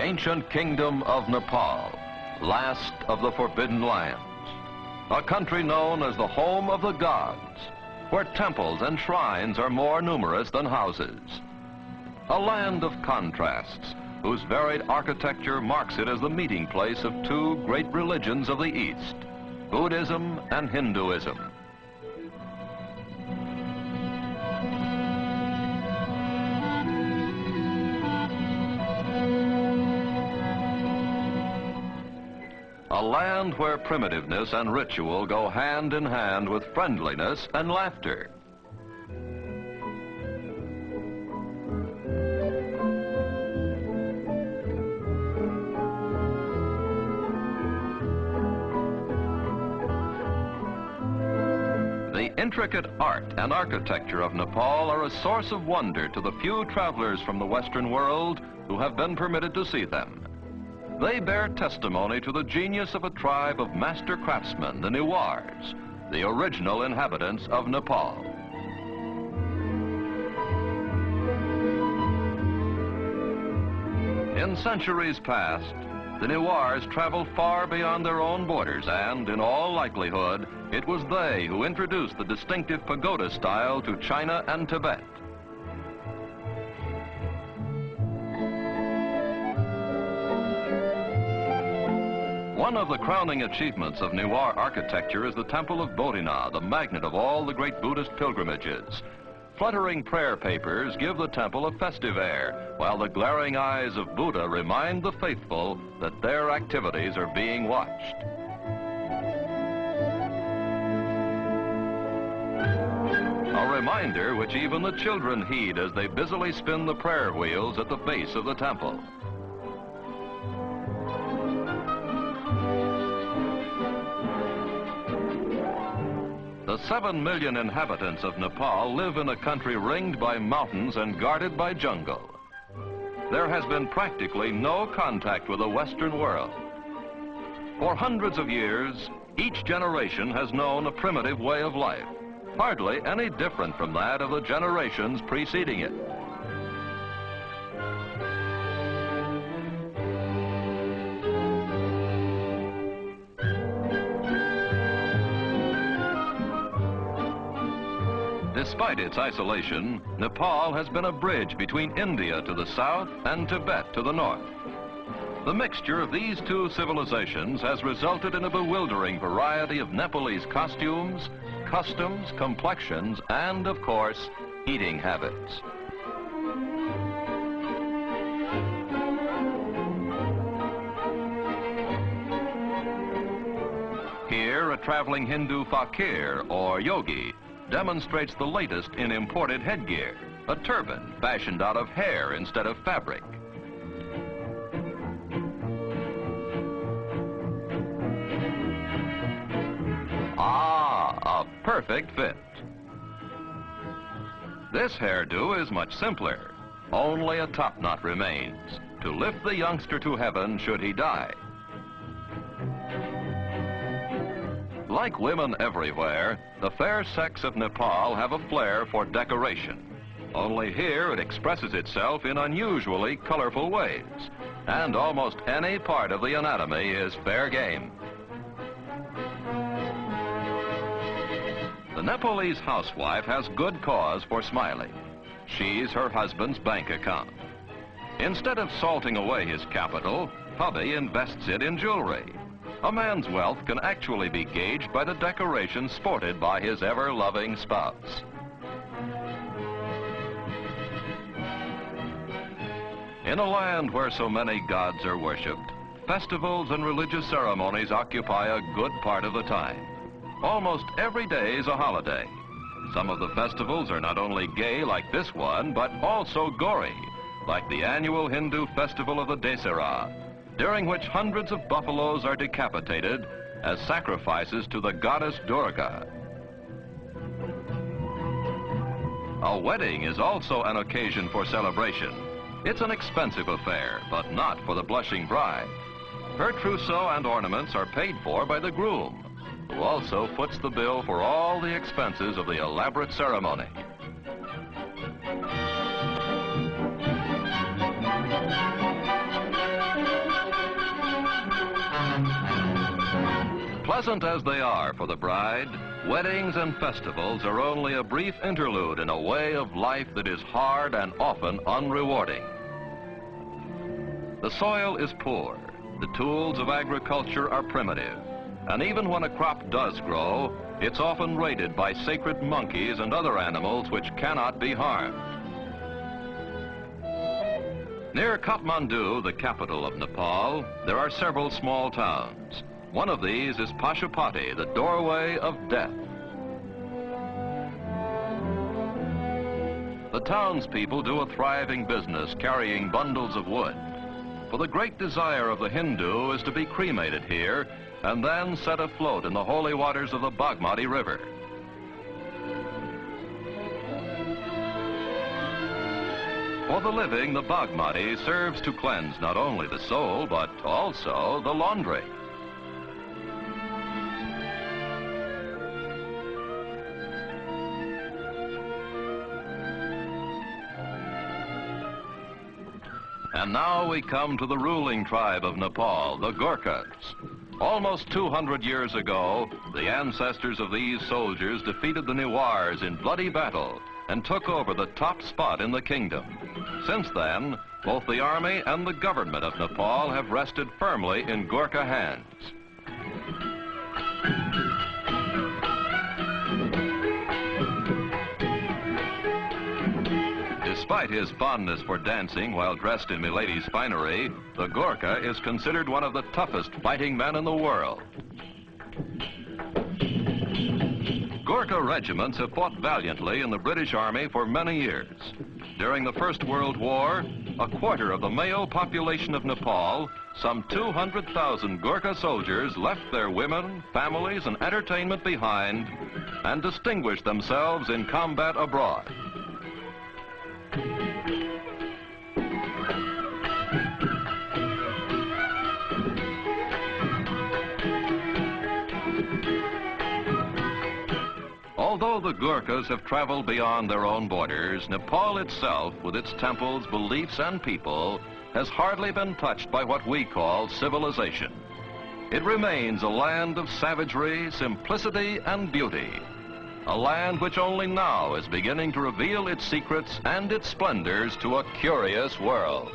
ancient kingdom of Nepal, last of the Forbidden Lands, a country known as the home of the gods, where temples and shrines are more numerous than houses. A land of contrasts, whose varied architecture marks it as the meeting place of two great religions of the East, Buddhism and Hinduism. A land where primitiveness and ritual go hand in hand with friendliness and laughter. The intricate art and architecture of Nepal are a source of wonder to the few travelers from the Western world who have been permitted to see them. They bear testimony to the genius of a tribe of master craftsmen, the Newars, the original inhabitants of Nepal. In centuries past, the Newars traveled far beyond their own borders, and in all likelihood, it was they who introduced the distinctive pagoda style to China and Tibet. One of the crowning achievements of Newar architecture is the Temple of Bodhina, the magnet of all the great Buddhist pilgrimages. Fluttering prayer papers give the temple a festive air, while the glaring eyes of Buddha remind the faithful that their activities are being watched. A reminder which even the children heed as they busily spin the prayer wheels at the base of the temple. The 7 million inhabitants of Nepal live in a country ringed by mountains and guarded by jungle. There has been practically no contact with the Western world. For hundreds of years, each generation has known a primitive way of life, hardly any different from that of the generations preceding it. Despite its isolation, Nepal has been a bridge between India to the south and Tibet to the north. The mixture of these two civilizations has resulted in a bewildering variety of Nepalese costumes, customs, complexions, and, of course, eating habits. Here, a traveling Hindu fakir, or yogi, demonstrates the latest in imported headgear, a turban fashioned out of hair instead of fabric. Ah, a perfect fit. This hairdo is much simpler. Only a top knot remains to lift the youngster to heaven should he die. Like women everywhere, the fair sex of Nepal have a flair for decoration. Only here it expresses itself in unusually colorful ways, and almost any part of the anatomy is fair game. The Nepalese housewife has good cause for smiling. She's her husband's bank account. Instead of salting away his capital, hubby invests it in jewelry. A man's wealth can actually be gauged by the decorations sported by his ever-loving spouse. In a land where so many gods are worshipped, festivals and religious ceremonies occupy a good part of the time. Almost every day is a holiday. Some of the festivals are not only gay like this one, but also gory, like the annual Hindu festival of the Dasara, during which hundreds of buffaloes are decapitated as sacrifices to the goddess Durga. A wedding is also an occasion for celebration. It's an expensive affair, but not for the blushing bride. Her trousseau and ornaments are paid for by the groom, who also foots the bill for all the expenses of the elaborate ceremony. Pleasant as they are for the bride, weddings and festivals are only a brief interlude in a way of life that is hard and often unrewarding. The soil is poor, the tools of agriculture are primitive, and even when a crop does grow, it's often raided by sacred monkeys and other animals which cannot be harmed. Near Kathmandu, the capital of Nepal, there are several small towns. One of these is Pashupati, the doorway of death. The townspeople do a thriving business carrying bundles of wood. For the great desire of the Hindu is to be cremated here and then set afloat in the holy waters of the Bagmati River. For the living, the Bagmati serves to cleanse not only the soul, but also the laundry. And now we come to the ruling tribe of Nepal, the Gurkhas. Almost 200 years ago, the ancestors of these soldiers defeated the Newars in bloody battle and took over the top spot in the kingdom. Since then, both the army and the government of Nepal have rested firmly in Gurkha hands. Despite his fondness for dancing while dressed in milady's finery, the Gurkha is considered one of the toughest fighting men in the world. Gurkha regiments have fought valiantly in the British Army for many years. During the First World War, a quarter of the male population of Nepal, some 200,000 Gurkha soldiers left their women, families, and entertainment behind and distinguished themselves in combat abroad. Although the Gurkhas have traveled beyond their own borders, Nepal itself, with its temples, beliefs, and people, has hardly been touched by what we call civilization. It remains a land of savagery, simplicity, and beauty. A land which only now is beginning to reveal its secrets and its splendors to a curious world.